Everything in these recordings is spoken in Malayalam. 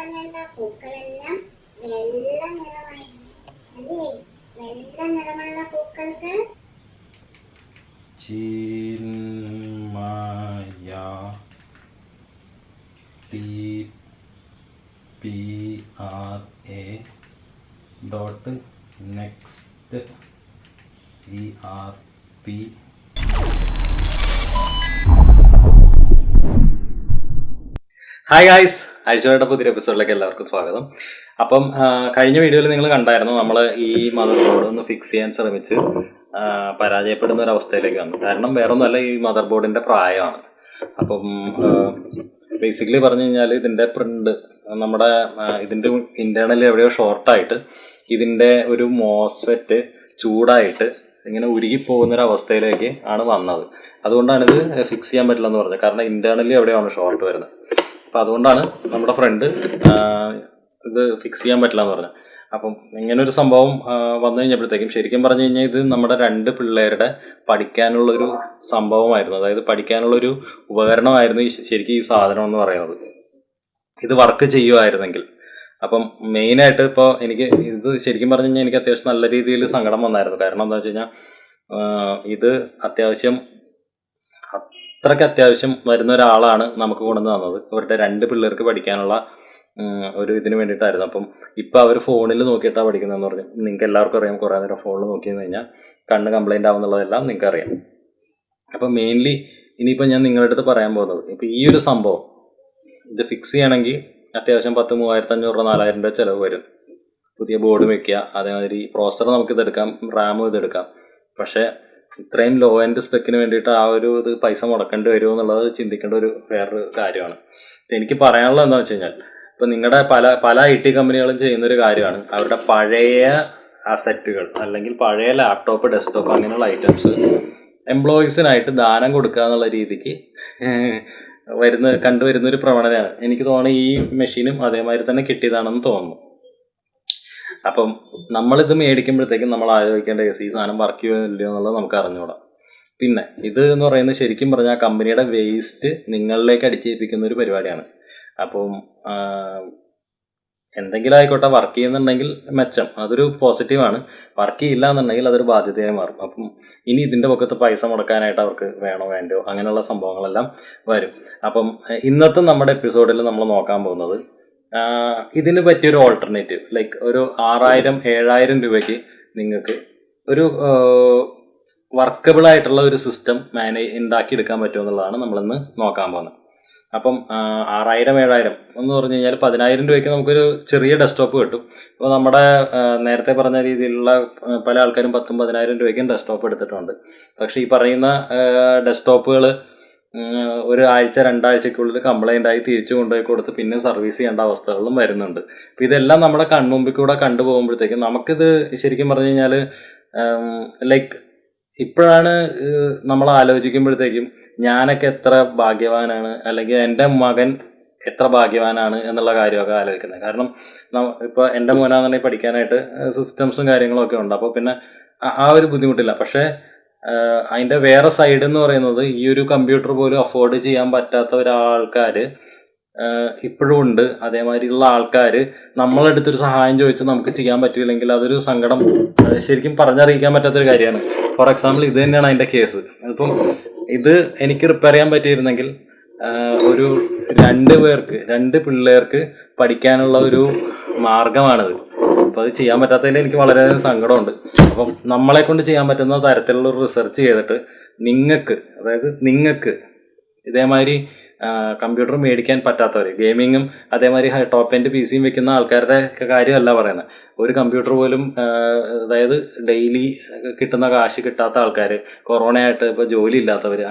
പറഞ്ഞാൽ പൂക്കളെല്ലാം വെള്ള നിറമായിരുന്നു അല്ലേ? വെള്ള നിറമുള്ള പൂക്കൾക്ക് ചിന്മയ TPRA.next ERP. ഹായ് ഗായ്സ്, അഴിച്ചോയുടെ പുതിയ എപ്പിസോഡിലേക്ക് എല്ലാവർക്കും സ്വാഗതം. അപ്പം കഴിഞ്ഞ വീഡിയോയിൽ നിങ്ങൾ കണ്ടായിരുന്നു നമ്മൾ ഈ മദർ ബോർഡ് ഒന്ന് ഫിക്സ് ചെയ്യാൻ ശ്രമിച്ച് പരാജയപ്പെടുന്ന ഒരു അവസ്ഥയിലേക്ക് വന്നു. കാരണം വേറൊന്നുമല്ല, ഈ മദർ ബോർഡിൻ്റെ പ്രായമാണ്. അപ്പം ബേസിക്കലി പറഞ്ഞു കഴിഞ്ഞാൽ ഇതിൻ്റെ പ്രിൻ്റ് നമ്മുടെ ഇതിൻ്റെ ഇൻറ്റേർണലി എവിടെയോ ഷോർട്ടായിട്ട് ഇതിൻ്റെ ഒരു മോസ്ഫെറ്റ് ചൂടായിട്ട് ഇങ്ങനെ ഉരുകിപ്പോകുന്നൊരവസ്ഥയിലേക്ക് ആണ് വന്നത്. അതുകൊണ്ടാണ് ഇത് ഫിക്സ് ചെയ്യാൻ പറ്റില്ല എന്ന് പറഞ്ഞത്. കാരണം ഇൻറ്റേർണലി എവിടെയാണ് ഷോർട്ട് വരുന്നത്. അപ്പം അതുകൊണ്ടാണ് നമ്മുടെ ഫ്രണ്ട് ഇത് ഫിക്സ് ചെയ്യാൻ പറ്റില്ല എന്ന് പറഞ്ഞത്. അപ്പം ഇങ്ങനൊരു സംഭവം വന്നു കഴിഞ്ഞപ്പോഴത്തേക്കും ശരിക്കും പറഞ്ഞു കഴിഞ്ഞാൽ ഇത് നമ്മുടെ 2 പിള്ളേരുടെ പഠിക്കാനുള്ളൊരു സംഭവമായിരുന്നു. അതായത് പഠിക്കാനുള്ളൊരു ഉപകരണമായിരുന്നു ശരിക്കും ഈ സാധനം എന്ന് പറയുന്നത്. ഇത് വർക്ക് ചെയ്യുമായിരുന്നെങ്കിൽ. അപ്പം മെയിനായിട്ട് ഇപ്പോൾ എനിക്ക് ഇത് ശരിക്കും പറഞ്ഞു കഴിഞ്ഞാൽ എനിക്ക് അത്യാവശ്യം നല്ല രീതിയിൽ സങ്കടം വന്നായിരുന്നു. കാരണം എന്താ വെച്ച് കഴിഞ്ഞാൽ ഇത് അത്രയ്ക്ക് അത്യാവശ്യം വരുന്ന ഒരാളാണ് നമുക്ക് കൊണ്ടുവന്ന് തന്നത്. അവരുടെ 2 പിള്ളേർക്ക് പഠിക്കാനുള്ള ഒരു ഇതിന് വേണ്ടിയിട്ടായിരുന്നു. അപ്പം ഇപ്പം അവർ ഫോണിൽ നോക്കിയിട്ടാണ് പഠിക്കുന്നതെന്ന് പറഞ്ഞു. നിങ്ങൾക്ക് എല്ലാവർക്കും അറിയാം, കുറേ നേരം ഫോണിൽ നോക്കിയെന്ന് കഴിഞ്ഞാൽ കണ്ണ് കംപ്ലൈൻ്റ് ആവുന്നുള്ളതെല്ലാം നിങ്ങൾക്ക് അറിയാം. അപ്പം മെയിൻലി ഇനിയിപ്പോൾ ഞാൻ നിങ്ങളുടെ അടുത്ത് പറയാൻ പോകുന്നത്, ഇപ്പോൾ ഈ ഒരു സംഭവം ഇത് ഫിക്സ് ചെയ്യണമെങ്കിൽ അത്യാവശ്യം 10,000-3,500 രൂപ 4,000 രൂപ ചിലവ് വരും. പുതിയ ബോർഡ് വെക്കുക, അതേമാതിരി പ്രോസസ്സർ നമുക്കിതെടുക്കാം, റാമും ഇതെടുക്കാം. പക്ഷേ ഇത്രയും ലോ എൻഡ് സ്പെക്കിന് വേണ്ടിയിട്ട് ആ ഒരു ഇത് പൈസ മുടക്കേണ്ടി വരുമോ എന്നുള്ളത് ചിന്തിക്കേണ്ട ഒരു വേറൊരു കാര്യമാണ്. എനിക്ക് പറയാനുള്ളത് എന്താണെന്ന് വെച്ച് കഴിഞ്ഞാൽ, ഇപ്പോൾ നിങ്ങളുടെ പല IT കമ്പനികളും ചെയ്യുന്നൊരു കാര്യമാണ് അവരുടെ പഴയ അസറ്റുകൾ അല്ലെങ്കിൽ പഴയ ലാപ്ടോപ്പ്, ഡെസ്ക്ടോപ്പ് അങ്ങനെയുള്ള ഐറ്റംസ് എംപ്ലോയീസിനായിട്ട് ദാനം കൊടുക്കുക എന്നുള്ള രീതിക്ക് കണ്ടുവരുന്നൊരു പ്രവണതയാണ്. എനിക്ക് തോന്നുന്നു ഈ മെഷീനും അതേമാതിരി തന്നെ കിട്ടിയതാണെന്ന് തോന്നുന്നു. അപ്പം നമ്മളിത് മേടിക്കുമ്പോഴത്തേക്കും നമ്മൾ ആലോചിക്കേണ്ട കേസ് ഈ സാധനം വർക്ക് ചെയ്യുമോ ഇല്ലയോ എന്നുള്ളത് നമുക്ക് അറിഞ്ഞുകൂടാം. പിന്നെ ഇത് എന്ന് പറയുന്നത് ശരിക്കും പറഞ്ഞാൽ കമ്പനിയുടെ വേസ്റ്റ് നിങ്ങളിലേക്ക് അടിച്ചേൽപ്പിക്കുന്ന ഒരു പരിപാടിയാണ്. അപ്പം എന്തെങ്കിലും ആയിക്കോട്ടെ, വർക്ക് ചെയ്യുന്നുണ്ടെങ്കിൽ മെച്ചം, അതൊരു പോസിറ്റീവാണ്. വർക്ക് ചെയ്യില്ല എന്നുണ്ടെങ്കിൽ അതൊരു ബാധ്യതയായി മാറും. അപ്പം ഇനി ഇതിൻ്റെ പക്കത്ത് പൈസ മുടക്കാനായിട്ട് അവർക്ക് വേണോ വേണ്ടയോ അങ്ങനെയുള്ള സംഭവങ്ങളെല്ലാം വരും. അപ്പം ഇന്നത്തെ നമ്മുടെ എപ്പിസോഡിൽ നമ്മൾ നോക്കാൻ പോകുന്നത് ഇതിന് പറ്റിയൊരു ഓൾട്ടർനേറ്റീവ്, ലൈക്ക് ഒരു 6,000-7,000 രൂപയ്ക്ക് നിങ്ങൾക്ക് ഒരു വർക്കബിൾ ആയിട്ടുള്ള ഒരു സിസ്റ്റം ഉണ്ടാക്കിയെടുക്കാൻ പറ്റുമോ എന്നുള്ളതാണ് നമ്മളിന്ന് നോക്കാൻ പോകുന്നത്. അപ്പം 6,000-7,000 എന്ന് പറഞ്ഞു കഴിഞ്ഞാൽ 10,000 രൂപയ്ക്ക് നമുക്കൊരു ചെറിയ ഡെസ്ക്ടോപ്പ് കിട്ടും. അപ്പോൾ നമ്മുടെ നേരത്തെ പറഞ്ഞ രീതിയിലുള്ള പല ആൾക്കാരും 10,000-10,000 രൂപയ്ക്കും ഡെസ്ക്ടോപ്പ് എടുത്തിട്ടുണ്ട്. പക്ഷേ ഈ പറയുന്ന ഡെസ്ക്ടോപ്പുകൾ ഒരു ആഴ്ച 2 ആഴ്ചക്കുള്ളിൽ കംപ്ലൈൻ്റ് ആയി തിരിച്ചു കൊണ്ടുപോയി കൊടുത്ത് പിന്നെ സർവീസ് ചെയ്യേണ്ട അവസ്ഥകളും വരുന്നുണ്ട്. അപ്പോൾ ഇതെല്ലാം നമ്മുടെ കൺമുമ്പിൽ കൂടെ കണ്ടുപോകുമ്പോഴത്തേക്കും നമുക്കിത് ശരിക്കും പറഞ്ഞു കഴിഞ്ഞാൽ ലൈക്ക് ഇപ്പോഴാണ് നമ്മൾ ആലോചിക്കുമ്പോഴത്തേക്കും ഞാനൊക്കെ എത്ര ഭാഗ്യവാനാണ്, അല്ലെങ്കിൽ എൻ്റെ മകൻ എത്ര ഭാഗ്യവാനാണ് എന്നുള്ള കാര്യമൊക്കെ ആലോചിക്കുന്നത്. കാരണം ഇപ്പോൾ എൻ്റെ മോനാണെന്നുണ്ടെങ്കിൽ പഠിക്കാനായിട്ട് സിസ്റ്റംസും കാര്യങ്ങളൊക്കെ ഉണ്ട്. അപ്പോൾ പിന്നെ ആ ഒരു ബുദ്ധിമുട്ടില്ല. പക്ഷേ അതിൻ്റെ വേറെ സൈഡ് എന്ന് പറയുന്നത് ഈ ഒരു കമ്പ്യൂട്ടർ പോലും അഫോർഡ് ചെയ്യാൻ പറ്റാത്ത ഒരാൾക്കാർ ഇപ്പോഴും ഉണ്ട്. അതേമാതിരിയുള്ള ആൾക്കാർ നമ്മളെടുത്തൊരു സഹായം ചോദിച്ച് നമുക്ക് ചെയ്യാൻ പറ്റിയില്ലെങ്കിൽ അതൊരു സങ്കടം ശരിക്കും പറഞ്ഞറിയിക്കാൻ പറ്റാത്തൊരു കാര്യമാണ്. ഫോർ എക്സാമ്പിൾ ഇത് തന്നെയാണ് അതിൻ്റെ കേസ്. അപ്പം ഇത് എനിക്ക് റിപ്പയർ ചെയ്യാൻ പറ്റിയിരുന്നെങ്കിൽ ഒരു 2 പിള്ളേർക്ക് പഠിക്കാനുള്ള ഒരു മാർഗമാണിത്. അപ്പോൾ അത് ചെയ്യാൻ പറ്റാത്തതിൽ എനിക്ക് വളരെയധികം സങ്കടമുണ്ട്. അപ്പം നമ്മളെ കൊണ്ട് ചെയ്യാൻ പറ്റുന്ന തരത്തിലുള്ള ഒരു റിസർച്ച് ചെയ്തിട്ട് നിങ്ങൾക്ക് ഇതേമാതിരി കമ്പ്യൂട്ടർ മേടിക്കാൻ പറ്റാത്തവർ, ഗെയിമിങ്ങും അതേമാതിരി ടോപ്പ് എൻഡ് PC വെക്കുന്ന ആൾക്കാരുടെ കാര്യമല്ല പറയുന്നത്. ഒരു കമ്പ്യൂട്ടർ പോലും അതായത് ഡെയിലി കിട്ടുന്ന കാശ് കിട്ടാത്ത ആൾക്കാർ, കൊറോണയായിട്ട് ഇപ്പോൾ ജോലി ഇല്ലാത്തവർ,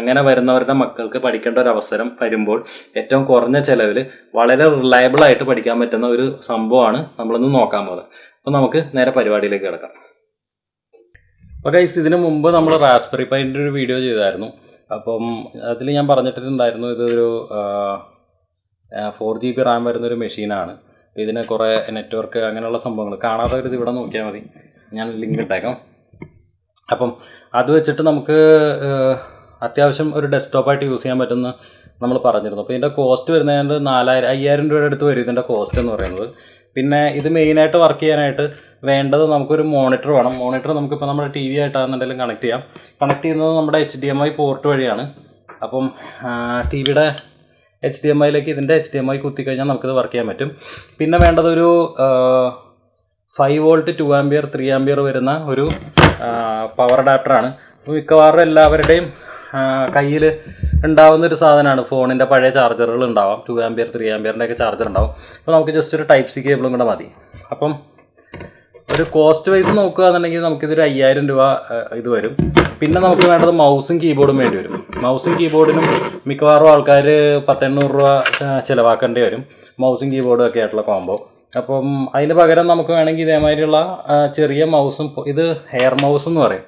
അങ്ങനെ വരുന്നവരുടെ മക്കൾക്ക് പഠിക്കേണ്ട ഒരു അവസരം വരുമ്പോൾ ഏറ്റവും കുറഞ്ഞ ചിലവിൽ വളരെ റിലയബിളായിട്ട് പഠിക്കാൻ പറ്റുന്ന ഒരു സംഭവമാണ് നമ്മളിന്ന് നോക്കാൻ പോകുന്നത്. അപ്പോൾ നമുക്ക് നേരെ പരിപാടിയിലേക്ക് കിടക്കാം. അപ്പോൾ ഗൈസ്, ഇതിന് മുമ്പ് നമ്മൾ റാസ്ബെറി പൈൻ്റെ ഒരു വീഡിയോ ചെയ്തായിരുന്നു. അപ്പം അതിൽ ഞാൻ പറഞ്ഞിട്ടുണ്ടായിരുന്നു ഇതൊരു 4GB റാം വരുന്നൊരു മെഷീനാണ്. ഇതിന് കുറേ നെറ്റ്വർക്ക് അങ്ങനെയുള്ള സംഭവങ്ങൾ കാണാത്തവരിത് ഇവിടെ നോക്കിയാൽ മതി, ഞാൻ ലിങ്ക് ഇട്ടേക്കാം. അപ്പം അത് വെച്ചിട്ട് നമുക്ക് അത്യാവശ്യം ഒരു ഡെസ്ക്ടോപ്പായിട്ട് യൂസ് ചെയ്യാൻ പറ്റുന്ന നമ്മൾ പറഞ്ഞിരുന്നു. അപ്പോൾ ഇതിൻ്റെ കോസ്റ്റ് വരുന്നത് 5000 രൂപയുടെ അടുത്ത് വരും ഇതിൻ്റെ കോസ്റ്റ് എന്ന് പറയുന്നത്. പിന്നെ ഇത് മെയിനായിട്ട് വർക്ക് ചെയ്യാനായിട്ട് വേണ്ടത് നമുക്കൊരു മോണിറ്റർ വേണം. മോണിറ്റർ നമുക്കിപ്പോൾ നമ്മുടെ ടി വി ആയിട്ടാണെന്നുണ്ടെങ്കിലും കണക്ട് ചെയ്യാം. കണക്ട് ചെയ്യുന്നത് നമ്മുടെ HDMI പോർട്ട് വഴിയാണ്. അപ്പം ടി വിയുടെ HDMIയിലേക്ക് ഇതിൻ്റെ HDMI കുത്തിക്കഴിഞ്ഞാൽ നമുക്കിത് വർക്ക് ചെയ്യാൻ പറ്റും. പിന്നെ വേണ്ടതൊരു 5 വോൾട്ട് 2 ആമ്പിയർ 3 ആമ്പിയർ വരുന്ന ഒരു പവർ അഡാപ്റ്ററാണ്. മിക്കവാറും എല്ലാവരുടെയും കയ്യിൽ ഉണ്ടാവുന്ന ഒരു സാധനമാണ്. ഫോണിൻ്റെ പഴയ ചാർജറുകൾ ഉണ്ടാവാം, 2 ആമ്പിയർ 3 ആമ്പിയറിൻ്റെ ഒക്കെ ചാർജർ ഉണ്ടാവും. അപ്പോൾ നമുക്ക് ജസ്റ്റ് ഒരു ടൈപ്പ് സി കേബിളും കൂടെ മതി. അപ്പം ഒരു കോസ്റ്റ് വൈസ് നോക്കുകയാണെന്നുണ്ടെങ്കിൽ നമുക്കിതൊരു 5000 രൂപ ഇത് വരും. പിന്നെ നമുക്ക് വേണ്ടത് മൗസും കീബോർഡും വേണ്ടി വരും. മൗസും കീബോർഡിനും മിക്കവാറും ആൾക്കാർ 1800 രൂപ ചിലവാക്കേണ്ടി വരും, മൗസും കീബോർഡും ഒക്കെ ആയിട്ടുള്ള കോംബോ. അപ്പം അതിന് പകരം നമുക്ക് വേണമെങ്കിൽ ഇതേമാതിരിയുള്ള ചെറിയ മൗസും, ഇത് ഹെയർ മൗസ് എന്ന് പറയും.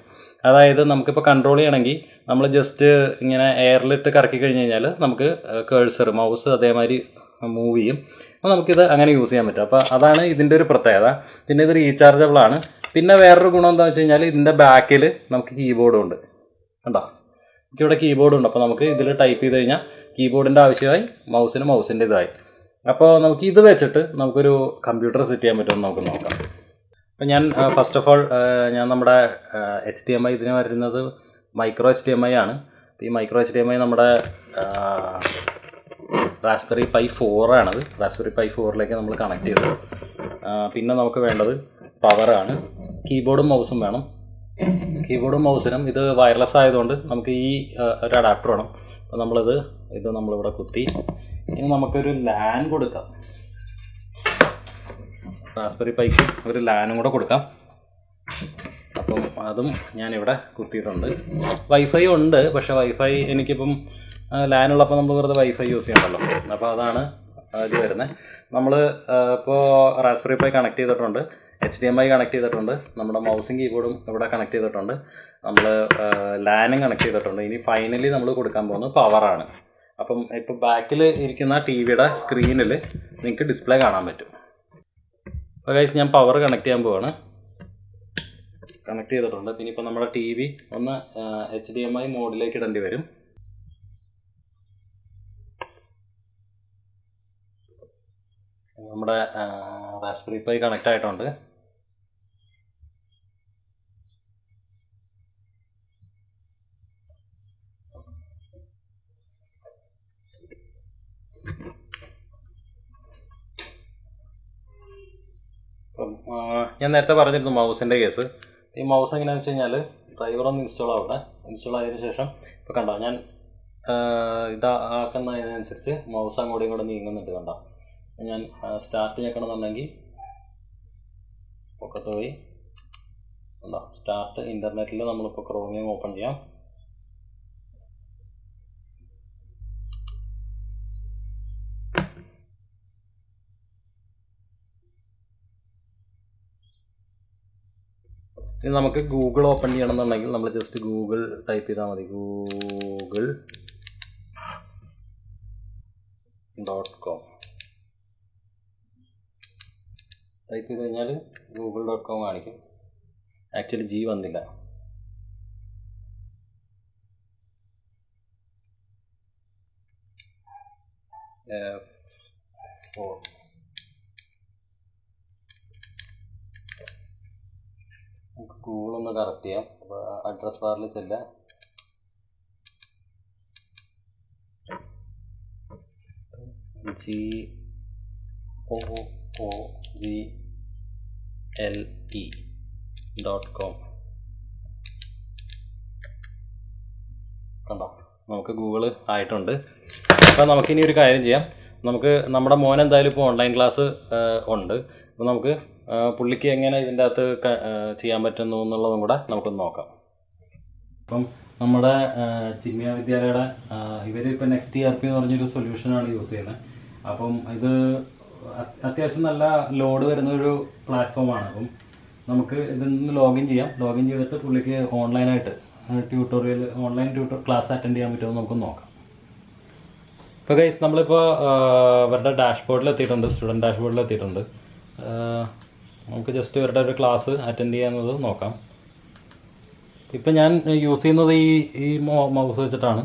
അതായത് നമുക്കിപ്പോൾ കൺട്രോൾ ചെയ്യണമെങ്കിൽ നമ്മൾ ജസ്റ്റ് ഇങ്ങനെ എയറിലിട്ട് കറക്കി കഴിഞ്ഞ് കഴിഞ്ഞാൽ നമുക്ക് കേഴ്സർ മൗസ് അതേമാതിരി മൂവ് ചെയ്യും. അപ്പോൾ നമുക്കിത് അങ്ങനെ യൂസ് ചെയ്യാൻ പറ്റും. അപ്പോൾ അതാണ് ഇതിൻ്റെ ഒരു പ്രത്യേകത. പിന്നെ ഇത് റീചാർജബിളാണ്. പിന്നെ വേറൊരു ഗുണം എന്താണെന്ന് വെച്ച് കഴിഞ്ഞാൽ ഇതിൻ്റെ ബാക്കിൽ നമുക്ക് കീബോർഡും ഉണ്ട്. കണ്ടോ, എനിക്കിവിടെ കീബോർഡും ഉണ്ട്. അപ്പോൾ നമുക്ക് ഇതിൽ ടൈപ്പ് ചെയ്ത് കഴിഞ്ഞാൽ കീബോർഡിൻ്റെ ആവശ്യമായി, മൗസിൻ്റെ ഇതായി. അപ്പോൾ നമുക്ക് ഇത് വെച്ചിട്ട് നമുക്കൊരു കമ്പ്യൂട്ടർ സെറ്റ് ചെയ്യാൻ പറ്റുമെന്ന് നമുക്ക് നോക്കാം. അപ്പോൾ ഞാൻ ഫസ്റ്റ് ഓഫ് ഓൾ ഞാൻ നമ്മുടെ HDMI ഇതിന് വരുന്നത് മൈക്രോ HDMI ആണ്. ഈ മൈക്രോ HDMI നമ്മുടെ റാസ്ബെറി പൈ 4 ആണത്. റാസ്ബെറി പൈ 4ലേക്ക് നമ്മൾ കണക്ട് ചെയ്തു. പിന്നെ നമുക്ക് വേണ്ടത് പവറാണ്. കീബോർഡും മൗസും വേണം. കീബോർഡും മൗസിനും ഇത് വയർലെസ് ആയതുകൊണ്ട് നമുക്ക് ഈ ഒരു അഡാപ്റ്റർ വേണം. അപ്പോൾ നമ്മളിവിടെ കുത്തി. ഇനി നമുക്കൊരു ലാൻ കൊടുക്കാം. റാസ്ബെറി പൈക്ക് ഒരു ലാനും കൂടെ കൊടുക്കാം. അപ്പം അതും ഞാനിവിടെ കുത്തിയിട്ടുണ്ട്. വൈഫൈ ഉണ്ട്, പക്ഷേ വൈഫൈ എനിക്കിപ്പം ലാനുള്ളപ്പോൾ നമ്മൾ വെറുതെ വൈഫൈ യൂസ് ചെയ്യണമല്ലോ. അപ്പോൾ അതാണ് ഇത് വരുന്നത്. നമ്മൾ ഇപ്പോൾ റാസ്ബെറി പൈ കണക്ട് ചെയ്തിട്ടുണ്ട്, HDMI കണക്ട് ചെയ്തിട്ടുണ്ട്, നമ്മുടെ മൗസും കീബോർഡും ഇവിടെ കണക്ട് ചെയ്തിട്ടുണ്ട്, നമ്മൾ ലാനും കണക്ട് ചെയ്തിട്ടുണ്ട്. ഇനി ഫൈനലി നമ്മൾ കൊടുക്കാൻ പോകുന്നത് പവറാണ്. അപ്പം ഇപ്പോൾ ബാക്കിൽ ഇരിക്കുന്ന ടി വിയുടെ സ്ക്രീനിൽ നിങ്ങൾക്ക് ഡിസ്പ്ലേ കാണാൻ പറ്റും. അപ്പോൾ ഗൈസ് ഞാൻ പവർ കണക്ട് ചെയ്യാൻ പോവാണ്. കണക്ട് ചെയ്തിട്ടുണ്ട്. പിന്നെ ഇപ്പോൾ നമ്മുടെ ടി വി ഒന്ന് HDMI മോഡിലേക്ക് ഇടേണ്ടി വരും. നമ്മുടെ റാസ്ബെറി പൈ കണക്ട് ആയിട്ടുണ്ട്. ഞാൻ നേരത്തെ പറഞ്ഞിരുന്നു മൗസിൻ്റെ കേസ്. ഈ മൗസ് എങ്ങനെയാണെന്ന് വെച്ച് കഴിഞ്ഞാൽ ഡ്രൈവർ ഒന്ന് ഇൻസ്റ്റാൾ ആവട്ടെ. ഇൻസ്റ്റാൾ ആയതിനു ശേഷം ഇപ്പോൾ കണ്ടോ, ഞാൻ ഇതാക്കുന്നതിനനുസരിച്ച് മൗസ് അങ്ങോട്ടും ഇങ്ങോട്ടും നീങ്ങുന്നുണ്ട്. കണ്ടോ, ഞാൻ സ്റ്റാർട്ട് ഞെക്കണമെന്നുണ്ടെങ്കിൽ പൊക്കത്ത് പോയി കണ്ടോ, സ്റ്റാർട്ട് ഇൻ്റർനെറ്റിൽ നമ്മളിപ്പോൾ ക്രോമിയം ഓപ്പൺ ചെയ്യാം. ഇനി നമുക്ക് ഗൂഗിൾ ഓപ്പൺ ചെയ്യണമെന്നുണ്ടെങ്കിൽ നമ്മൾ ജസ്റ്റ് ഗൂഗിൾ ടൈപ്പ് ചെയ്താൽ മതി. google.com ടൈപ്പ് ചെയ്ത് കഴിഞ്ഞാൽ google.com കാണിക്കും. ആക്ച്വലി G വന്നില്ല. നമുക്ക് ഗൂഗിൾ ഒന്ന് കറക്റ്റ് ചെയ്യാം. അപ്പോൾ അഡ്രസ് ബാറിൽ ചെല്ലാം. google.com കണ്ടോ, നമുക്ക് ഗൂഗിൾ ആയിട്ടുണ്ട്. അപ്പോൾ നമുക്കിനി ഒരു കാര്യം ചെയ്യാം. നമുക്ക് നമ്മുടെ മോൻ എന്തായാലും ഇപ്പോൾ ഓൺലൈൻ ക്ലാസ് ഉണ്ട്. അപ്പോൾ നമുക്ക് പുള്ളിക്ക് എങ്ങനെ ഇതിൻ്റെ അകത്ത് ചെയ്യാൻ പറ്റുന്നു എന്നുള്ളതും കൂടെ നമുക്കൊന്ന് നോക്കാം. അപ്പം നമ്മുടെ ചിന്മയ വിദ്യാലയയുടെ ഇവരിപ്പോൾ നെക്സ്റ്റ് ERP എന്ന് പറഞ്ഞൊരു സൊല്യൂഷനാണ് യൂസ് ചെയ്യുന്നത്. അപ്പം ഇത് അത്യാവശ്യം നല്ല ലോഡ് വരുന്നൊരു പ്ലാറ്റ്ഫോമാണ്. അപ്പം നമുക്ക് ഇതിൽ നിന്ന് ലോഗിൻ ചെയ്യാം. ലോഗിൻ ചെയ്തിട്ട് പുള്ളിക്ക് ഓൺലൈനായിട്ട് ഓൺലൈൻ ട്യൂട്ടർ ക്ലാസ് അറ്റൻഡ് ചെയ്യാൻ പറ്റുമോ നമുക്ക് നോക്കാം. ഇപ്പോൾ ഗൈസ് നമ്മളിപ്പോൾ ഇവരുടെ ഡാഷ്ബോർഡിൽ എത്തിയിട്ടുണ്ട്, സ്റ്റുഡൻറ്റ് ഡാഷ്ബോർഡിൽ എത്തിയിട്ടുണ്ട്. നമുക്ക് ജസ്റ്റ് ഇവരുടെ ഒരു ക്ലാസ് അറ്റൻഡ് ചെയ്യാവുന്നത് നോക്കാം. ഇപ്പം ഞാൻ യൂസ് ചെയ്യുന്നത് ഈ മൗസ് വെച്ചിട്ടാണ്.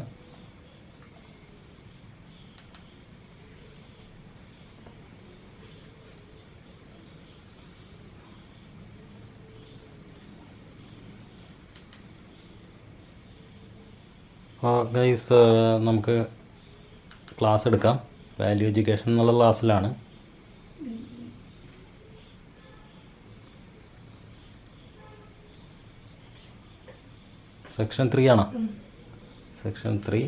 അപ്പോൾ ഗൈസ് നമുക്ക് ക്ലാസ് എടുക്കാം. വാല്യൂ എഡ്യൂക്കേഷൻ എന്നുള്ള ക്ലാസ്സിലാണ്. സെക്ഷൻ 3 ആണോ? Section 3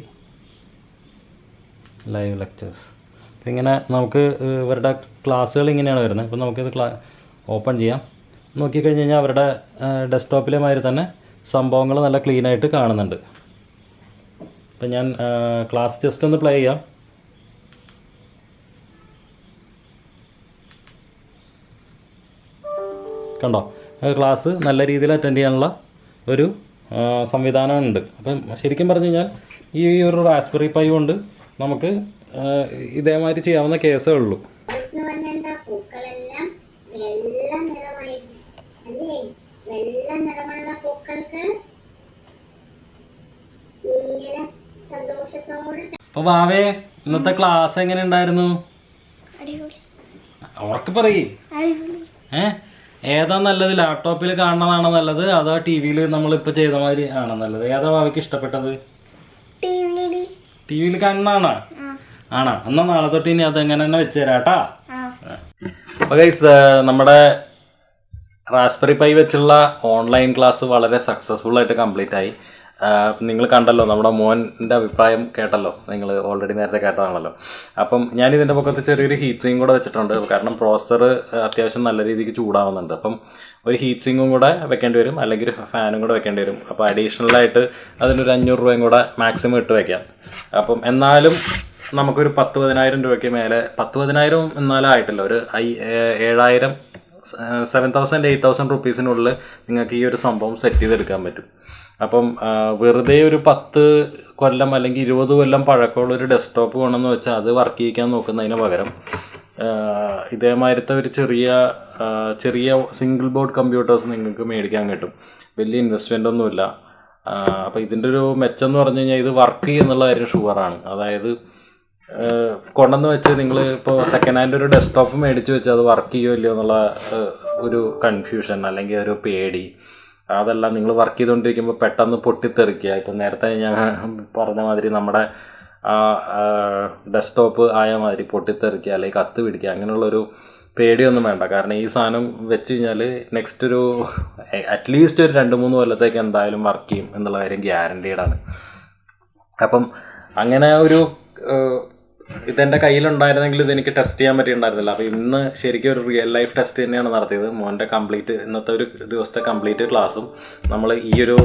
live lectures. അപ്പോൾ ഇങ്ങനെ നമുക്ക് ഇവരുടെ ക്ലാസ്സുകൾ ഇങ്ങനെയാണ് വരുന്നത്. അപ്പോൾ നമുക്കിത് ഓപ്പൺ ചെയ്യാം. നോക്കിക്കഴിഞ്ഞ് കഴിഞ്ഞാൽ അവരുടെ ഡെസ്ക്ടോപ്പിലെ മാതിരി തന്നെ സംഭവങ്ങൾ നല്ല ക്ലീനായിട്ട് കാണുന്നുണ്ട്. അപ്പം ഞാൻ ക്ലാസ് ജസ്റ്റ് ഒന്ന് പ്ലേ ചെയ്യാം. കണ്ടോ, ക്ലാസ് നല്ല രീതിയിൽ അറ്റൻഡ് ചെയ്യാനുള്ള ഒരു സംവിധാനമുണ്ട്. അപ്പം ശരിക്കും പറഞ്ഞു കഴിഞ്ഞാൽ ഈ ഒരു റാസ്ബെറി പൈ കൊണ്ട് നമുക്ക് ഇതേമാതിരി ചെയ്യാവുന്ന കേസേ ഉള്ളൂ. പൂക്കളെല്ലാം വെള്ള നിറമായിരുന്നു അല്ലേ? വെള്ള നിറമുള്ള പൂക്കൾക്ക് ഇങ്ങനെ സന്തോഷത്തോടെ. അപ്പോൾ വാവേ, ഇന്നത്തെ ക്ലാസ് എങ്ങനെ ഉണ്ടായിരുന്നു? ഉറക്കെ പറയ്. ഏതാ നല്ലത്? ലാപ്ടോപ്പിൽ കാണുന്നതാണോ നല്ലത്, അതോ ടി വിയിൽ നമ്മളിപ്പോൾ ചെയ്ത മാതിരി ആണോ നല്ലത്? ഏതാ ഭാവിക്ക് ഇഷ്ടപ്പെട്ടത്? ടി വിയിൽ കാണുന്നതാണോ? ആണോ? എന്നാൽ നാളെ തൊട്ട് ഇനി അതെങ്ങനെ തന്നെ വെച്ച് തരാം കേട്ടാ. അപ്പോൾ ഗൈസ്, നമ്മുടെ റാസ്ബെറി പൈ വെച്ചുള്ള ഓൺലൈൻ ക്ലാസ് വളരെ സക്സസ്ഫുൾ ആയിട്ട് കംപ്ലീറ്റ് ആയി. നിങ്ങൾ കണ്ടല്ലോ, നമ്മുടെ മോൻ്റെ അഭിപ്രായം കേട്ടല്ലോ, നിങ്ങൾ ഓൾറെഡി നേരത്തെ കേട്ടതാണല്ലോ. അപ്പം ഞാനിതിൻ്റെ പക്കത്ത് ചെറിയൊരു ഹീറ്റ് സിങ് കൂടെ വെച്ചിട്ടുണ്ട്. കാരണം പ്രോസസ്സർ അത്യാവശ്യം നല്ല രീതിക്ക് ചൂടാവുന്നുണ്ട്. അപ്പം ഒരു ഹീറ്റ് സിങ്ങും കൂടെ വെക്കേണ്ടി വരും, അല്ലെങ്കിൽ ഫാനും കൂടെ വെക്കേണ്ടി വരും. അപ്പോൾ അഡീഷണലായിട്ട് അതിനൊരു 500 രൂപയും കൂടെ മാക്സിമം ഇട്ട് വയ്ക്കാം. അപ്പം എന്നാലും നമുക്കൊരു 10,000 രൂപയ്ക്ക് മേലെ, 10,000 എന്നാലും ആയിട്ടില്ല, ഒരു 7,000 7,000 8,000 റുപ്പീസിനുള്ളിൽ നിങ്ങൾക്ക് ഈ ഒരു സംഭവം സെറ്റ് ചെയ്തെടുക്കാൻ പറ്റും. അപ്പം വെറുതെ ഒരു 10 കൊല്ലം അല്ലെങ്കിൽ 20 കൊല്ലം പഴക്കമുള്ളൊരു ഡെസ്ക്ടോപ്പ് വേണമെന്ന് വെച്ചാൽ അത് വർക്ക് ചെയ്യിക്കാൻ നോക്കുന്നതിന് പകരം ഇതേമാതിരത്തെ ഒരു ചെറിയ സിംഗിൾ ബോർഡ് കമ്പ്യൂട്ടേഴ്സ് നിങ്ങൾക്ക് മേടിക്കാൻ കിട്ടും. വലിയ ഇൻവെസ്റ്റ്മെൻ്റ് ഒന്നുമില്ല. അപ്പോൾ ഇതിൻ്റെ ഒരു മെച്ചം എന്ന് പറഞ്ഞു കഴിഞ്ഞാൽ ഇത് വർക്ക് ചെയ്യുന്നുള്ള കാര്യം ഷുവറാണ്. അതായത് കൊണ്ടുവന്ന് വെച്ച് നിങ്ങൾ ഇപ്പോൾ സെക്കൻഡ് ഹാൻഡ് ഒരു ഡെസ്ക്ടോപ്പ് മേടിച്ച് വെച്ച് അത് വർക്ക് ചെയ്യുമോ ഇല്ലയോ എന്നുള്ള ഒരു കൺഫ്യൂഷൻ അല്ലെങ്കിൽ ഒരു പേടി, അതെല്ലാം നിങ്ങൾ വർക്ക് ചെയ്തുകൊണ്ടിരിക്കുമ്പോൾ പെട്ടെന്ന് പൊട്ടിത്തെറിക്കുക. ഇപ്പം നേരത്തെ ഞാൻ പറഞ്ഞ മാതിരി നമ്മുടെ ഡെസ്ക്ടോപ്പ് ആയ മാതിരി പൊട്ടിത്തെറിക്കുക അല്ലെങ്കിൽ കത്ത് പിടിക്കുക, അങ്ങനെയുള്ളൊരു പേടിയൊന്നും വേണ്ട. കാരണം ഈ സാധനം വെച്ച് കഴിഞ്ഞാൽ നെക്സ്റ്റ് ഒരു അറ്റ്ലീസ്റ്റ് ഒരു 2-3 കൊല്ലത്തേക്ക് എന്തായാലും വർക്ക് ചെയ്യും എന്നുള്ള കാര്യം ഗ്യാരണ്ടീഡാണ്. അപ്പം അങ്ങനെ ഒരു ഇതെൻ്റെ കയ്യിലുണ്ടായിരുന്നെങ്കിൽ ഇതെനിക്ക് ടെസ്റ്റ് ചെയ്യാൻ പറ്റിയിട്ടുണ്ടായിരുന്നില്ല. അപ്പോൾ ഇന്ന് ശരിക്കും ഒരു റിയൽ ലൈഫ് ടെസ്റ്റ് തന്നെയാണ് നടത്തിയത്. മോൻ്റെ ഇന്നത്തെ ഒരു ദിവസത്തെ കംപ്ലീറ്റ് ക്ലാസ്സും നമ്മൾ ഈ ഒരു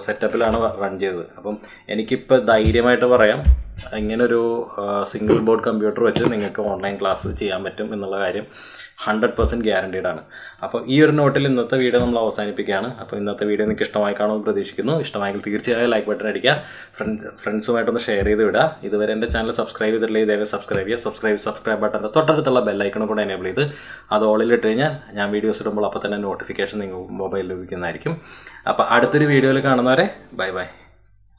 സെറ്റപ്പിലാണ് റൺ ചെയ്തത്. അപ്പം എനിക്കിപ്പോൾ ധൈര്യമായിട്ട് പറയാം, ഇങ്ങനൊരു സിംഗിൾ ബോർഡ് കമ്പ്യൂട്ടർ വെച്ച് നിങ്ങൾക്ക് ഓൺലൈൻ ക്ലാസ് ചെയ്യാൻ പറ്റും എന്നുള്ള കാര്യം 100% ഗ്യാരണ്ടീഡാണ്. അപ്പോൾ ഈ ഒരു നോട്ടിൽ ഇന്നത്തെ വീഡിയോ നമ്മൾ അവസാനിപ്പിക്കുകയാണ്. അപ്പോൾ ഇന്നത്തെ വീഡിയോ നിങ്ങൾക്ക് ഇഷ്ടമായി കാണുമെന്ന് പ്രതീക്ഷിക്കുന്നു. ഇഷ്ടമായെങ്കിൽ തീർച്ചയായും ലൈക്ക് ബട്ടൺ അടിക്കുക, ഫ്രണ്ട്സുമായിട്ടൊന്ന് ഷെയർ ചെയ്ത് വിടുക. ഇതുവരെ എൻ്റെ ചാനൽ സബ്സ്ക്രൈബ് ചെയ്തിട്ടില്ലെങ്കിൽ ദയവായി സബ്സ്ക്രൈബ് ചെയ്യുക. സബ്സ്ക്രൈബ് ബട്ടൻ്റെ തൊട്ടടുത്തുള്ള ബെല്ലൈക്കണും കൂടെ എനേബിൾ ചെയ്ത് അത് ഓളിലിട്ട് കഴിഞ്ഞാൽ ഞാൻ വീഡിയോസ് ഇടുമ്പോൾ അപ്പോൾ തന്നെ നോട്ടിഫിക്കേഷൻ നിങ്ങൾ മൊബൈലിൽ ലഭിക്കുന്നതായിരിക്കും. അപ്പോൾ അടുത്തൊരു വീഡിയോയിൽ കാണുന്നവരെ ബൈ ബൈ.